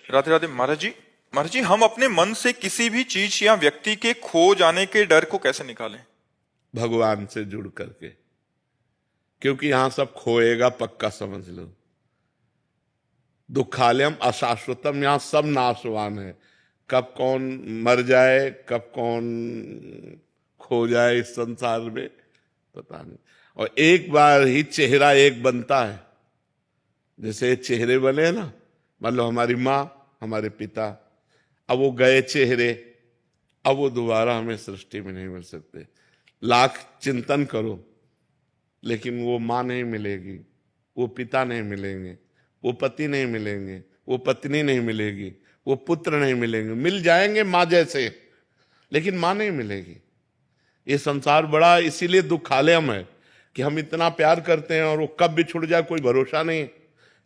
राधे राधे। महाराज जी हम अपने मन से किसी भी चीज या व्यक्ति के खो जाने के डर को कैसे निकालें? भगवान से जुड़ करके, क्योंकि यहां सब खोएगा पक्का समझ लो। दुखालयम अशाश्वतम, यहां सब नाशवान है। कब कौन मर जाए, कब कौन खो जाए इस संसार में पता नहीं। और एक बार ही चेहरा एक बनता है, जैसे चेहरे बने ना, मान लो हमारी माँ, हमारे पिता, अब वो गए चेहरे, अब वो दोबारा हमें सृष्टि में नहीं मिल सकते। लाख चिंतन करो लेकिन वो माँ नहीं मिलेगी, वो पिता नहीं मिलेंगे, वो पति नहीं मिलेंगे, वो पत्नी नहीं मिलेगी, वो पुत्र नहीं मिलेंगे। मिल जाएंगे माँ जैसे, लेकिन माँ नहीं मिलेगी। ये संसार बड़ा इसीलिए दुखालयम है कि हम इतना प्यार करते हैं और वो कब बिछुड़ जाए कोई भरोसा नहीं।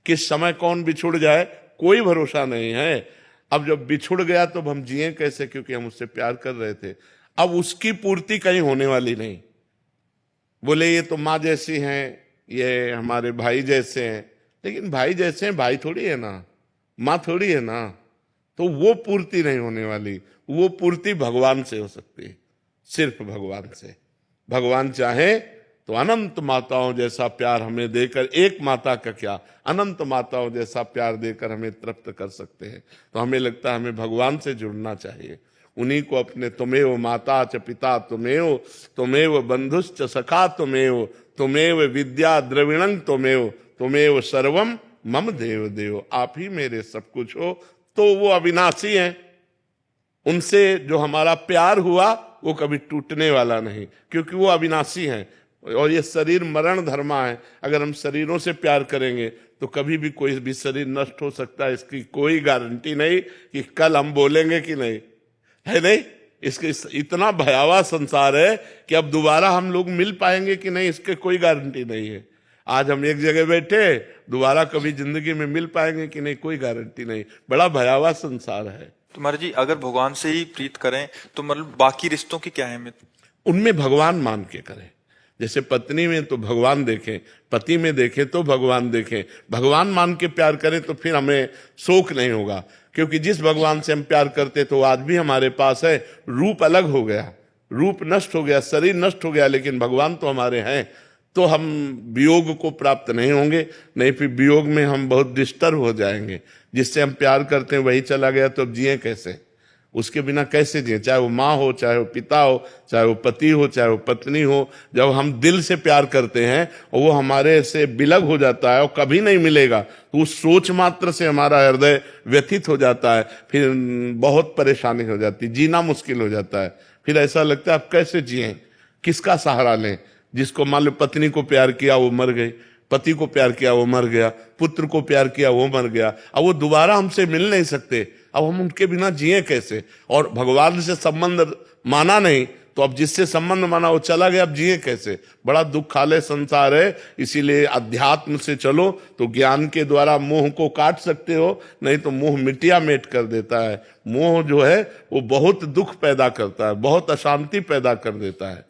किस समय कौन बिछुड़ जाए कोई भरोसा नहीं है। अब जब बिछुड़ गया तो हम जिए कैसे, क्योंकि हम उससे प्यार कर रहे थे। अब उसकी पूर्ति कहीं होने वाली नहीं। बोले ये तो माँ जैसी हैं, ये हमारे भाई जैसे हैं, लेकिन भाई जैसे हैं भाई थोड़ी है ना, माँ थोड़ी है ना। तो वो पूर्ति नहीं होने वाली। वो पूर्ति भगवान से हो सकती है, सिर्फ भगवान से। भगवान चाहे तो अनंत माताओं जैसा प्यार हमें देकर, एक माता का क्या, अनंत माताओं जैसा प्यार देकर हमें तृप्त कर सकते हैं। तो हमें लगता है हमें भगवान से जुड़ना चाहिए। उन्हीं को अपने तुमेव माता च पिता तुमेव, तुमेव बंधुश्च सखा तुमेव, तुमेव विद्या द्रविणं तुमेव, तुमेव सर्वम मम देव देव। आप ही मेरे सब कुछ हो। तो वो अविनाशी हैं, उनसे जो हमारा प्यार हुआ वो कभी टूटने वाला नहीं, क्योंकि वो अविनाशी हैं। और ये शरीर मरण धर्मा है। अगर हम शरीरों से प्यार करेंगे तो कभी भी कोई भी शरीर नष्ट हो सकता है, इसकी कोई गारंटी नहीं कि कल हम बोलेंगे कि नहीं, है नहीं। इसके इतना भयावह संसार है कि अब दोबारा हम लोग मिल पाएंगे कि नहीं, इसके कोई गारंटी नहीं है। आज हम एक जगह बैठे, दोबारा कभी जिंदगी में मिल पाएंगे कि नहीं, कोई गारंटी नहीं। बड़ा भयावह संसार है। तो महाराज जी अगर भगवान से ही प्रीत करें तो मतलब बाकी रिश्तों की क्या अहमियत? उनमें भगवान मान के करें। जैसे पत्नी में तो भगवान देखें, पति में देखें तो भगवान देखें। भगवान मान के प्यार करें तो फिर हमें शोक नहीं होगा, क्योंकि जिस भगवान से हम प्यार करते तो आज भी हमारे पास है। रूप अलग हो गया, रूप नष्ट हो गया, शरीर नष्ट हो गया, लेकिन भगवान तो हमारे हैं। तो हम वियोग को प्राप्त नहीं होंगे, नहीं फिर वियोग में हम बहुत डिस्टर्ब हो जाएंगे। जिससे हम प्यार करते हैं वही चला गया तो अब जिए कैसे, उसके बिना कैसे जिए। चाहे वो माँ हो, चाहे वो पिता हो, चाहे वो पति हो, चाहे वो पत्नी हो। जब हम दिल से प्यार करते हैं और वो हमारे से विलग हो जाता है और कभी नहीं मिलेगा, तो उस सोच मात्र से हमारा हृदय व्यथित हो जाता है। फिर बहुत परेशानी हो जाती है, जीना मुश्किल हो जाता है। फिर ऐसा लगता है अब कैसे जिए, किसका सहारा लें। जिसको मान लो पत्नी को प्यार किया वो मर गई, पति को प्यार किया वो मर गया, पुत्र को प्यार किया वो मर गया, अब वो दोबारा हमसे मिल नहीं सकते। अब हम उनके बिना जिए कैसे। और भगवान से संबंध माना नहीं तो अब जिससे संबंध माना वो चला गया, अब जिए कैसे। बड़ा दुखालय संसार है। इसीलिए अध्यात्म से चलो तो ज्ञान के द्वारा मोह को काट सकते हो, नहीं तो मोह मिटिया मेट कर देता है। मोह जो है वो बहुत दुख पैदा करता है, बहुत अशांति पैदा कर देता है।